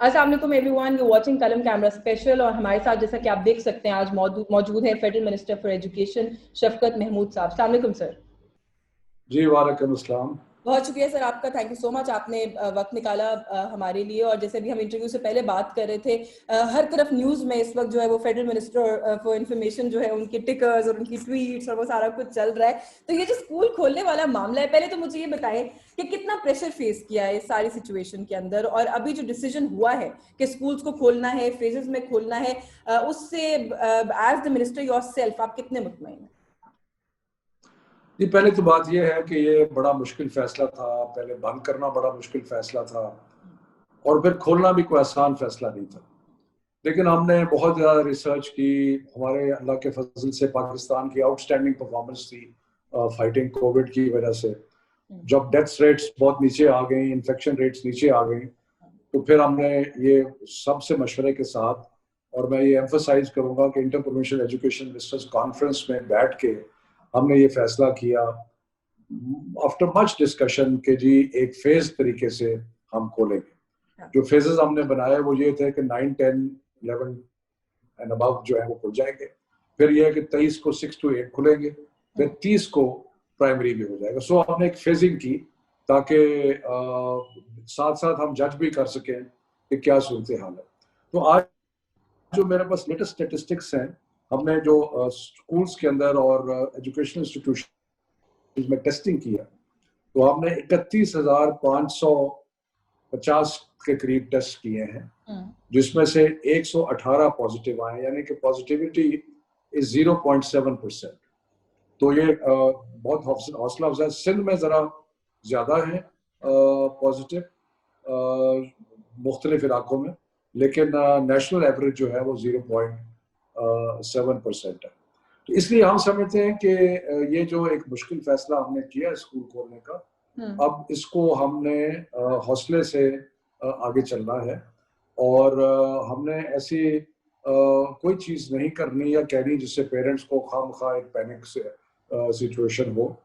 अस्सलाम वालेकुम everyone, you watching कलम कैमरा स्पेशल। और हमारे साथ जैसा कि आप देख सकते हैं आज मौजूद है फेडरल मिनिस्टर फॉर एजुकेशन शफकत महमूद साहब। अस्सलाम वालेकुम सर। जी वालेकुम अस्सलाम। बहुत शुक्रिया सर आपका, थैंक यू सो मच, आपने वक्त निकाला हमारे लिए। और जैसे भी हम इंटरव्यू से पहले बात कर रहे थे, हर तरफ न्यूज में इस वक्त जो है वो फेडरल मिनिस्टर फॉर इंफॉर्मेशन जो है उनके टिकर्स और उनकी ट्वीट्स और वो सारा कुछ चल रहा है। तो ये जो स्कूल खोलने वाला मामला है, पहले तो मुझे ये बताएं कि कितना प्रेशर फेस किया है इस सारी सिचुएशन के अंदर, और अभी जो डिसीजन हुआ है कि स्कूल्स को खोलना है, फेजेस में खोलना है, उससे एज द मिनिस्टर योरसेल्फ आप कितने मुतमईन हैं? जी पहले तो बात यह है कि ये बड़ा मुश्किल फैसला था। पहले बंद करना बड़ा मुश्किल फैसला था और फिर खोलना भी कोई आसान फैसला नहीं था। लेकिन हमने बहुत ज़्यादा रिसर्च की। हमारे अल्लाह के फजल से पाकिस्तान की आउटस्टैंडिंग परफॉर्मेंस थी फाइटिंग कोविड की वजह से। जब डेथ रेट्स बहुत नीचे आ गई, इन्फेक्शन रेट्स नीचे आ गई, तो फिर हमने ये सबसे मशवरे के साथ, और मैं ये एम्फोसाइज करूंगा कि inter provincial education ministers conference में बैठ के हमने ये फैसला किया आफ्टर मच डिस्कशन के जी एक फेज तरीके से हम खोलेंगे। जो फेजेस हमने बनाए वो ये थे कि 9, 10, 11 एंड अबव जो है वो खुल जाएंगे। फिर ये है कि 23 को 6 to 8 खुलेंगे, फिर 30 को प्राइमरी भी हो जाएगा। सो हमने एक फेजिंग की ताकि साथ साथ हम जज भी कर सकें कि क्या सूरत हाल है। तो आज जो मेरे पास लेटेस्ट स्टेटिस्टिक्स हैं, हमने जो स्कूल्स के अंदर और एजुकेशनल इंस्टीट्यूशन में टेस्टिंग किया, तो हमने 31,550 के करीब टेस्ट किए हैं, जिसमें से 118 पॉजिटिव आए, यानी कि पॉजिटिविटी इज 0.7%। तो ये बहुत हौसला अफजा है। सिंध में जरा ज्यादा है पॉजिटिव मुख्तलिफ इलाकों में, लेकिन नेशनल एवरेज जो है वो 0.7% है। तो इसलिए हम समझते हैं कि ये जो एक मुश्किल फैसला हमने किया स्कूल खोलने का, अब इसको हमने हौसले से आगे चलना है। और हमने ऐसी कोई चीज नहीं करनी या कहनी जिससे पेरेंट्स को खामखा एक पैनिक सिचुएशन हो।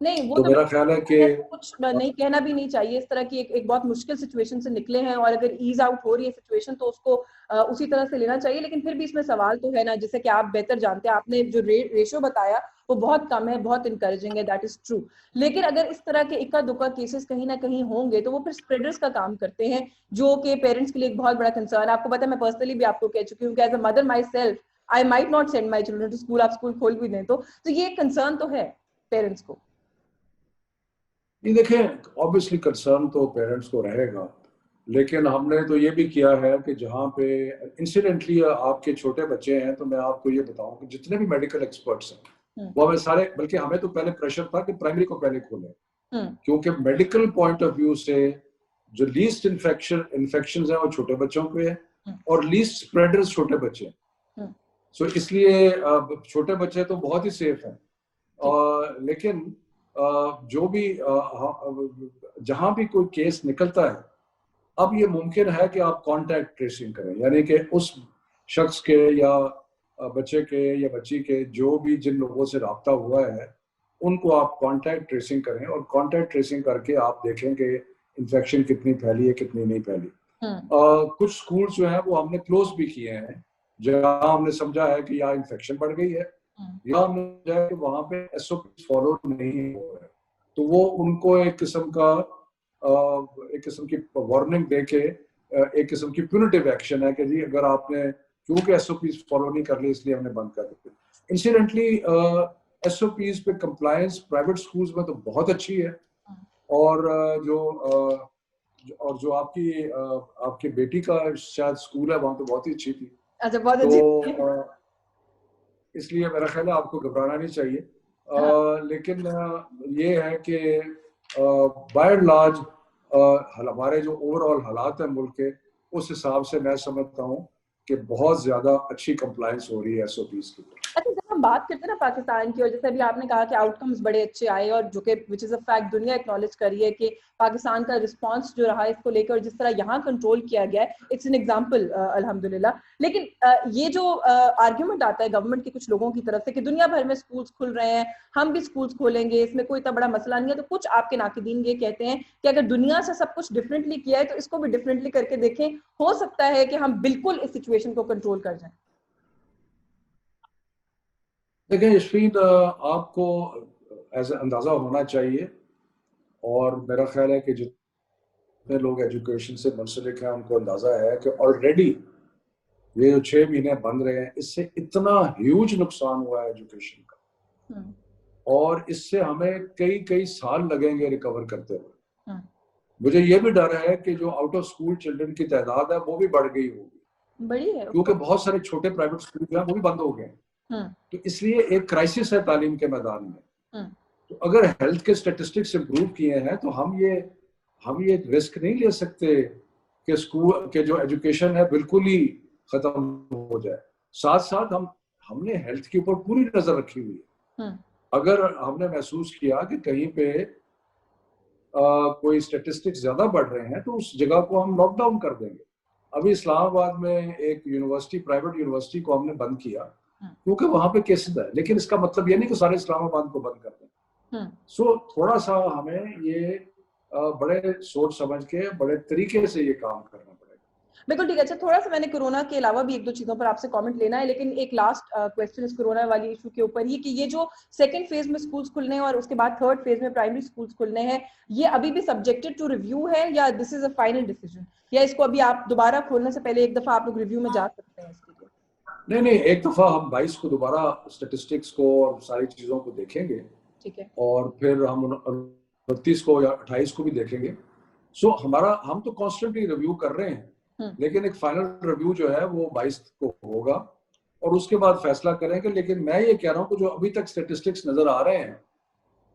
नहीं, वो तो मेरा ख्याल है कि कुछ नहीं कहना भी नहीं चाहिए। इस तरह की एक बहुत मुश्किल सिचुएशन से निकले हैं, और अगर ईज आउट हो रही है सिचुएशन तो उसको उसी तरह से लेना चाहिए। लेकिन फिर भी इसमें सवाल तो है ना, जैसे कि आप बेहतर जानते हैं, आपने जो रेशो बताया वो बहुत कम है, बहुत इनकरेजिंग है, दैट इज ट्रू। लेकिन अगर इस तरह के इक्का दुक्का केसेस कहीं ना कहीं होंगे तो वो फिर स्प्रेडर्स का काम करते हैं, जो कि पेरेंट्स के लिए एक बहुत बड़ा कंसर्न है। आपको पता है, मैं पर्सनली भी आपको कह चुकी हूँ कि as a mother myself I might not send my children to school. आप स्कूल खोल भी दें तो ये कंसर्न तो है पेरेंट्स को। ये देखें, ऑब्वियसली कंसर्न तो पेरेंट्स को रहेगा, लेकिन हमने तो ये भी किया है कि जहाँ पे इंसिडेंटली आपके छोटे बच्चे हैं, तो मैं आपको ये बताऊं कि जितने भी मेडिकल एक्सपर्ट्स हैं वो हमें सारे, बल्कि हमें तो पहले प्रेशर था कि प्राइमरी को पहले खोलें, क्योंकि मेडिकल पॉइंट ऑफ व्यू से जो लीस्ट इन्फेक्शन है वो छोटे बच्चों के हैं और लीस्ट स्प्रेडर्स छोटे बच्चे हैं। सो इसलिए छोटे बच्चे तो बहुत ही सेफ हैं। लेकिन जो भी जहां भी कोई केस निकलता है, अब ये मुमकिन है कि आप कांटेक्ट ट्रेसिंग करें, यानी कि उस शख्स के या बच्चे के या बच्ची के जो भी जिन लोगों से राब्ता हुआ है उनको आप कांटेक्ट ट्रेसिंग करें, और कांटेक्ट ट्रेसिंग करके आप देखें कि इन्फेक्शन कितनी फैली है कितनी नहीं फैली। कुछ स्कूल जो है वो हमने क्लोज भी किए हैं जहां हमने समझा है कि या इन्फेक्शन बढ़ गई है या हमने वहां पे SOP फॉलो नहीं हो रहा है, तो वो उनको एक किस्म की वार्निंग देके एक किस्म की प्यूनिटिव एक्शन है कि जी अगर आपने क्योंकि SOP फॉलो नहीं कर ली इसलिए हमने बंद कर दी। इंसिडेंटली SOPs पे कंप्लायंस प्राइवेट स्कूल्स में तो बहुत अच्छी है, और जो आपकी बेटी का शायद स्कूल है वहां तो बहुत ही अच्छी थी। अच्छा, बहुत तो इसलिए मेरा ख्याल है आपको घबराना नहीं चाहिए। लेकिन ये है कि बाय एंड लार्ज हमारे जो ओवरऑल हालात हैं मुल्क के, उस हिसाब से मैं समझता हूँ कि बहुत ज्यादा अच्छी कंप्लायंस हो रही है SOPs की। अच्छा, जब हम बात करते हैं ना पाकिस्तान की, और जैसे अभी आपने कहा कि आउटकम्स बड़े अच्छे आए, और जो कि विच इज अ फैक्ट, दुनिया एक्नॉलेज कर रही है कि पाकिस्तान का रिस्पांस जो रहा है इसको लेकर, और जिस तरह यहाँ कंट्रोल किया गया है, इट्स एन एग्जांपल अल्हम्दुलिल्लाह। लेकिन ये जो आर्ग्यूमेंट आता है गवर्नमेंट के कुछ लोगों की तरफ से कि दुनिया भर में स्कूल्स खुल रहे हैं, हम भी स्कूल्स खोलेंगे, इसमें कोई इतना बड़ा मसला नहीं है, तो कुछ आपके नाकिदीन ये कहते हैं कि अगर दुनिया से सब कुछ डिफरेंटली किया है तो इसको भी डिफरेंटली करके देखें, हो सकता है कि हम बिल्कुल इस सिचुएशन को कंट्रोल कर जाएं। देखिए यशवीन, आपको ऐसा अंदाजा होना चाहिए, और मेरा ख्याल है कि जितने लोग एजुकेशन से मुंसलिक हैं उनको अंदाजा है कि ऑलरेडी ये जो 6 महीने बंद रहे हैं, इससे इतना ह्यूज नुकसान हुआ है एजुकेशन का, और इससे हमें कई कई साल लगेंगे रिकवर करते हुए। मुझे ये भी डर है कि जो आउट ऑफ स्कूल चिल्ड्रन की तादाद है वो भी बढ़ गई होगी, बड़ी है, क्योंकि बहुत सारे छोटे प्राइवेट स्कूल हैं वो भी बंद हो गए। तो इसलिए एक क्राइसिस है तालीम के मैदान में। तो अगर हेल्थ के स्टेटिस्टिक्स इंप्रूव किए हैं तो हम ये रिस्क नहीं ले सकते कि स्कूल के जो एजुकेशन है बिल्कुल ही खत्म हो जाए। साथ साथ हमने हेल्थ के ऊपर पूरी नजर रखी हुई है। अगर हमने महसूस किया कि कहीं पे कोई स्टेटिस्टिक्स ज्यादा बढ़ रहे हैं तो उस जगह को हम लॉकडाउन कर देंगे। अभी इस्लामाबाद में एक यूनिवर्सिटी, प्राइवेट यूनिवर्सिटी को हमने बंद किया क्योंकि वहां पे केसेस है, लेकिन इसका मतलब ये नहीं कि सारे इस्लामाबाद को बंद कर दें। सो थोड़ा सा हमें ये बड़े सोच समझ के बड़े तरीके से ये काम करना पड़ेगा। बिल्कुल ठीक है। अच्छा, थोड़ा सा मैंने कोरोना के अलावा भी एक दो चीजों पर आपसे कमेंट लेना है, लेकिन एक लास्ट क्वेश्चन इस कोरोना वाली इशू के ऊपर ही कि ये जो सेकंड फेज में स्कूल्स खुलने हैं और उसके बाद थर्ड फेज में प्राइमरी स्कूल्स खुलने हैं, ये अभी भी सब्जेक्टेड टू रिव्यू है या this is a final decision, या इसको अभी आप दोबारा खोलने से पहले एक दफा आप लोग रिव्यू में जा सकते हैं इसके लिए? नहीं, एक दफा हम 22 को दोबारा स्टेटिस्टिक्स को और सारी चीजों को देखेंगे, ठीक है, और फिर हम 29 को या 28 को भी देखेंगे। सो हम तो कॉन्स्टेंटली रिव्यू कर रहे हैं, लेकिन एक फाइनल रिव्यू जो है वो 22 को होगा और उसके बाद फैसला करेंगे। लेकिन मैं ये कह रहा हूँ कि जो अभी तक स्टेटिस्टिक्स नजर आ रहे हैं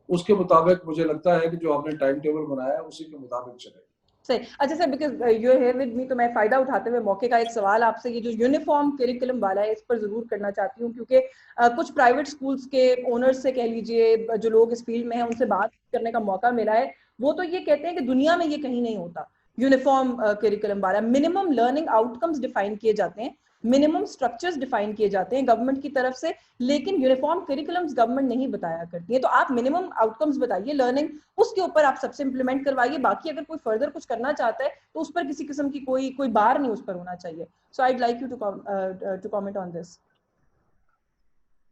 उसके मुताबिक मुझे लगता है कि जो आपने टाइम टेबल बनाया है उसी के मुताबिक चलेगा। सही। अच्छा sir, because you are here with me, तो मैं फायदा उठाते हुए मौके का एक सवाल आपसे ये जो यूनिफॉर्म करिकुलम वाला है इस पर जरूर करना चाहती हूँ, क्योंकि कुछ प्राइवेट स्कूल्स के ओनर्स से कह लीजिए, जो लोग इस फील्ड में हैं उनसे बात करने का मौका मिला है, वो तो ये कहते हैं कि दुनिया में ये कहीं नहीं होता यूनिफॉर्म करिकुलम वाला। मिनिमम लर्निंग आउटकम्स डिफाइन किए जाते हैं, मिनिमम स्ट्रक्चर्स डिफाइन किए जाते हैं गवर्नमेंट की तरफ से, लेकिन यूनिफॉर्म करिकुलम्स गवर्नमेंट नहीं बताया करती है। तो आप मिनिमम आउटकम्स बताइए लर्निंग, उसके ऊपर आप सबसे इंप्लीमेंट करवाइए, बाकी अगर कोई फर्दर कुछ करना चाहता है तो उस पर किसी किस्म की कोई बार नहीं उस पर होना चाहिए। So I would like you to comment on this.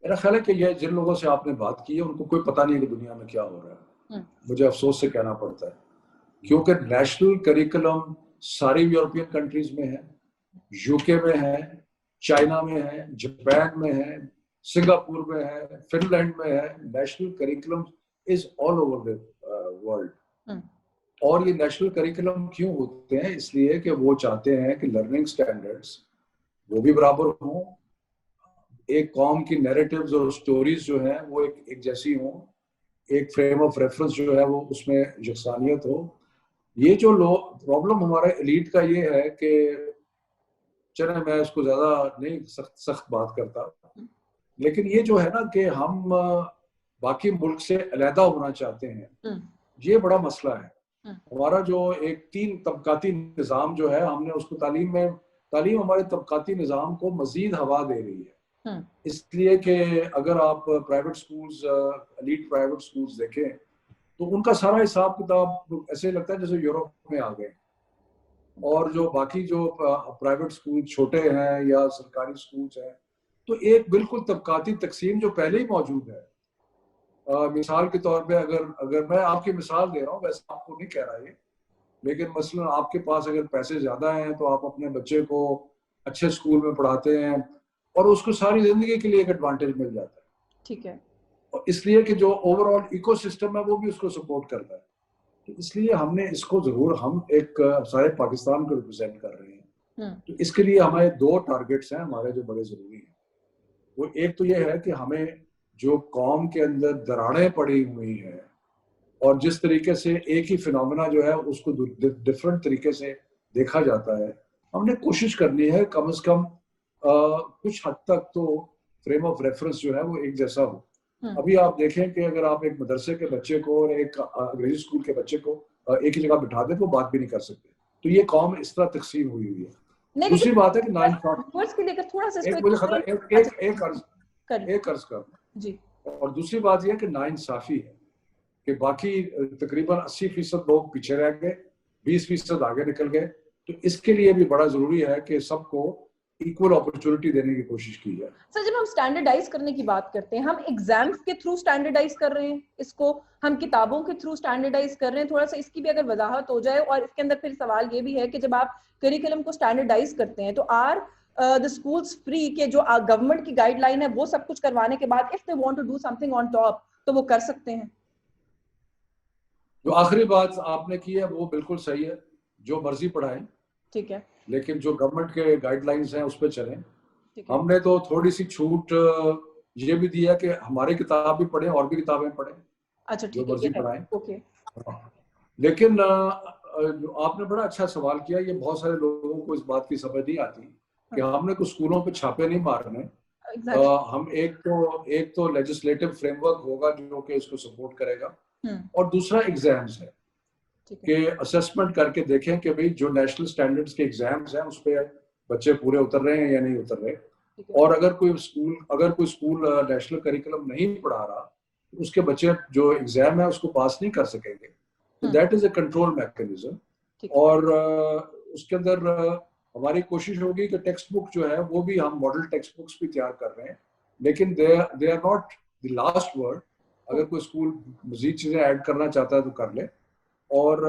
मेरा ख्याल है कि ये जिन लोगों से आपने बात की है उनको कोई पता नहीं है कि दुनिया में क्या हो रहा है। मुझे अफसोस से कहना पड़ता है, क्योंकि नेशनल करिकुलम सारी यूरोपियन कंट्रीज में है, यूके में है, चाइना में है, जापान में है, सिंगापुर में है, फिनलैंड में है। National curriculum is all over the world. और ये नेशनल करिकुलम क्यों होते हैं? इसलिए कि वो चाहते हैं कि लर्निंग स्टैंडर्ड्स वो भी बराबर हों, एक कौम की नैरेटिव्स और स्टोरीज जो है वो एक जैसी हों, एक फ्रेम ऑफ रेफरेंस जो है वो उसमें यकसानियत हो। ये जो प्रॉब्लम हमारा एलीट का ये है कि चले मैं उसको ज्यादा नहीं सख्त बात करता, लेकिन ये जो है ना कि हम बाकी मुल्क से अलहदा होना चाहते हैं, ये बड़ा मसला है। हमारा जो एक 3 तबकाती निज़ाम जो है, हमने उसको तालीम हमारे तबकाती निज़ाम को मजीद हवा दे रही है। इसलिए कि अगर आप private schools, elite private schools देखें तो उनका सारा हिसाब किताब ऐसे लगता है जैसे यूरोप में आ गए, और जो बाकी जो प्राइवेट स्कूल छोटे हैं या सरकारी स्कूल्स हैं तो एक बिल्कुल तबकाती तकसीम जो पहले ही मौजूद है। मिसाल के तौर पे अगर मैं आपकी मिसाल दे रहा हूँ, वैसे आपको नहीं कह रहा ये, लेकिन मसलन आपके पास अगर पैसे ज्यादा हैं तो आप अपने बच्चे को अच्छे स्कूल में पढ़ाते हैं और उसको सारी जिंदगी के लिए एक एडवांटेज मिल जाता है। ठीक है। और इसलिए कि जो ओवरऑल इकोसिस्टम है वो भी उसको सपोर्ट करता है। तो इसलिए हमने इसको जरूर, हम एक सारे पाकिस्तान को रिप्रेजेंट कर रहे हैं, तो इसके लिए हमारे 2 टारगेट्स हैं हमारे जो बड़े जरूरी हैं। वो एक तो ये है कि हमें जो कौम के अंदर दरारें पड़ी हुई हैं और जिस तरीके से एक ही फिनोमेना जो है उसको डिफरेंट तरीके से देखा जाता है, हमने कोशिश करनी है कम से कम कुछ हद तक तो फ्रेम ऑफ रेफरेंस जो है वो एक जैसा हो। अभी आप देखें कि अगर आप एक मदरसे के बच्चे को और एक अंग्रेजी स्कूल के बच्चे को एक ही जगह बिठा दें तो बात भी नहीं कर सकते। तो ये कौम इस तरह तकसीम हुई हुई है। दूसरी बात है कि एक अर्ज कर जी, और दूसरी बात यह है कि नाइंसाफी है कि बाकी तकरीबन 80% लोग पीछे रह गए, 20% आगे निकल गए। तो इसके लिए भी बड़ा जरूरी है कि सबको इक्वल अपॉर्चुनिटी देने की कोशिश की जाए। सर, जब हम स्टैंडर्डाइज करने की बात करते हैं, हम एग्जाम्स के थ्रू स्टैंडर्डाइज कर रहे हैं इसको, हम किताबों के थ्रू स्टैंडर्डाइज कर रहे हैं, थोड़ा सा इसकी भी अगर वजाहत हो जाए। और इसके अंदर फिर सवाल ये भी है कि जब आप करिकुलम को स्टैंडर्डाइज करते हैं तो आर द स्कूल्स फ्री के जो गवर्नमेंट की गाइडलाइन है वो सब कुछ करवाने के बाद if they want to do something on top तो वो कर सकते हैं? जो आखिरी बात आपने की है वो बिल्कुल सही है, जो मर्जी पढ़ाएं, ठीक है, लेकिन जो गवर्नमेंट के गाइडलाइंस हैं उस पर चलें। हमने तो थोड़ी सी छूट ये भी दिया कि हमारी किताब भी पढ़ें और भी किताबें पढ़ें। अच्छा, जो मर्जी पढ़ाएं। ओके। लेकिन आपने बड़ा अच्छा सवाल किया। ये बहुत सारे लोगों को इस बात की समझ नहीं आती कि हमने कुछ स्कूलों पे छापे नहीं मारने। हम एक तो लेजिस्लेटिव फ्रेमवर्क होगा जो कि इसको सपोर्ट करेगा, और दूसरा एग्जाम्स है कि असेसमेंट करके देखें कि भाई जो नेशनल स्टैंडर्ड्स के एग्जाम्स हैं उस पर बच्चे पूरे उतर रहे हैं या नहीं उतर रहे। और अगर कोई स्कूल नेशनल करिकुलम नहीं पढ़ा रहा तो उसके बच्चे जो एग्जाम है उसको पास नहीं कर सकेंगे। तो that is a control mechanism. और उसके अंदर हमारी कोशिश होगी कि टेक्स्ट बुक जो है वो भी हम मॉडल टेक्स्ट बुक्स भी तैयार कर रहे हैं, लेकिन they are not the last word. अगर कोई स्कूल मजीद चीजें ऐड करना चाहता है तो कर ले। और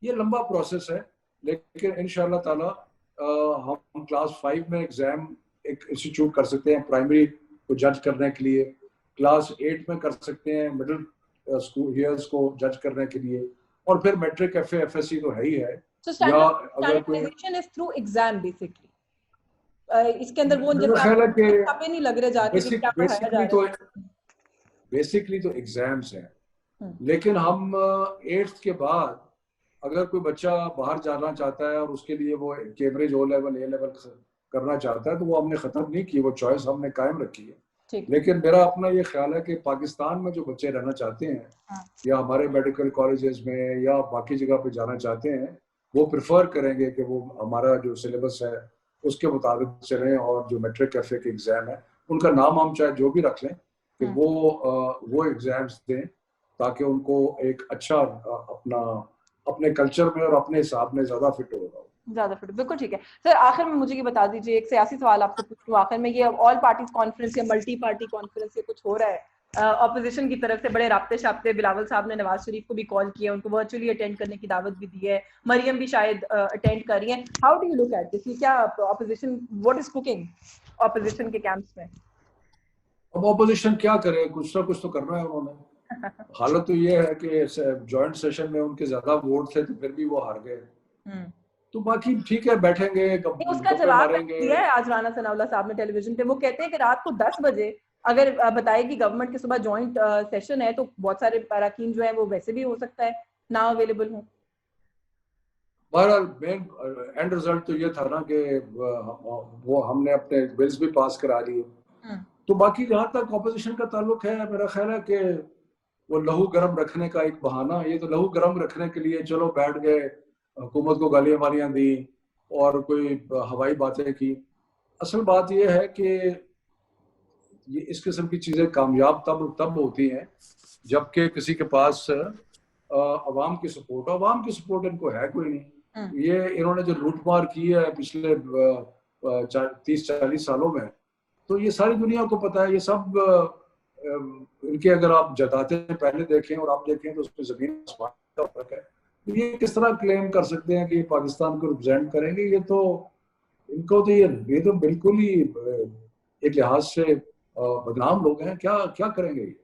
ये लंबा प्रोसेस है, लेकिन इंशाल्लाह ताला हम क्लास 5 में एग्जाम एक इंस्टीट्यूट कर सकते हैं प्राइमरी को जज करने के लिए, क्लास 8 में कर सकते हैं मिडिल स्कूल ईयर्स को जज करने के लिए, और फिर मैट्रिक एफएससी तो है ही है। या अगर कोई इज थ्रू एग्जाम बेसिकली इसके अंदर वो छापे नहीं लग रहे जाके कि क्या पढ़ाया जा रहा है। बेसिकली तो एग्जाम्स हैं, लेकिन हम 8th के बाद अगर कोई बच्चा बाहर जाना चाहता है और उसके लिए वो Cambridge O level A level करना चाहता है तो वो हमने खत्म नहीं की, वो चॉइस हमने कायम रखी है। लेकिन मेरा अपना ये ख्याल है कि पाकिस्तान में जो बच्चे रहना चाहते हैं या हमारे मेडिकल कॉलेजेस में या बाकी जगह पे जाना चाहते हैं, वो प्रेफर करेंगे कि वो हमारा जो सिलेबस है उसके मुताबिक चलें, और जो मैट्रिक एफए के एग्जाम है उनका नाम हम चाहे जो भी रख लें कि वो एग्जाम्स दें, ताकि उनको एक अच्छा अपने कल्चर में और अपने हिसाब में ज्यादा फिट होगा। बिल्कुल ठीक है सर। आखिर में मुझे ये बता दीजिए, एक सियासी सवाल आपसे पूछूं आखिर में, ये ऑल पार्टीज कॉन्फ्रेंस या मल्टी पार्टी कॉन्फ्रेंस ये कुछ हो रहा है ऑपोजिशन की तरफ से, बड़े राब्ते शाब्ते, बिलावल साहब ने नवाज शरीफ को भी कॉल किया, उनको वर्चुअली अटेंड करने की दावत भी दी है, मरियम भी शायद अटेंड कर रही है। How do you look at this? क्या opposition, what is cooking opposition के कैंप्स में? अब ऑपोजिशन क्या करे, कुछ ना कुछ तो करना है उन्होंने। हालत तो ये है कि जॉइंट सेशन में उनके ज्यादा वोट थे तो फिर भी वो हार गए। तो बाकी ठीक है, बैठेंगे, उसका जवाब दिया है आज राना सनाउल्लाह साहब ने टेलीविजन पे। वो कहते हैं कि रात को 10 बजे अगर बताएगी गवर्नमेंट के सुबह जॉइंट सेशन है तो बहुत सारे अरकान जो है वो वैसे भी हो सकता है ना अवेलेबल हो। बहरहाल मेन एंड रिजल्ट तो ये था ना कि वो हमने अपने बिल्स भी पास करा लिए। तो बाकी जहां तक ऑपोजिशन का ताल्लुक है, मेरा ख्याल है कि वो लहू गर्म रखने का एक बहाना, ये तो लहू गर्म रखने के लिए चलो बैठ गए, हुकूमत को गालियां वालियां दी और कोई हवाई बातें की। असल बात यह है कि ये इस किस्म की चीजें कामयाब तब होती हैं जबकि किसी के पास अवाम की सपोर्ट इनको है कोई नहीं। ये इन्होंने जो लूटमार की है पिछले 30-40 सालों में, तो ये सारी दुनिया को पता है। ये सब इनके अगर आप जताते हैं पहले देखें और आप देखें तो उसमें जमीन आसमान का फर्क है। तो ये किस तरह क्लेम कर सकते हैं कि पाकिस्तान को रिप्रेजेंट करेंगे? ये तो इनको तो ये तो बिल्कुल ही एक लिहाज से बदनाम लोग हैं। क्या करेंगे ये?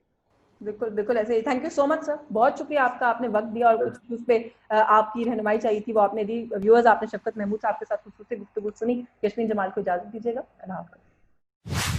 बिल्कुल ऐसे ही। Thank you so much sir, बहुत शुक्रिया आपका, आपने वक्त दिया और कुछ उस पे आपकी रहनुमाई चाहिए थी वो आपने दी। व्यूअर्स, आपने शफकत महमूद साहब के साथ खुसूसी गुफ्तगू सुनी। यस्मीन जमाल को इजाजत दीजिएगा। अल्लाह हाफ़िज़।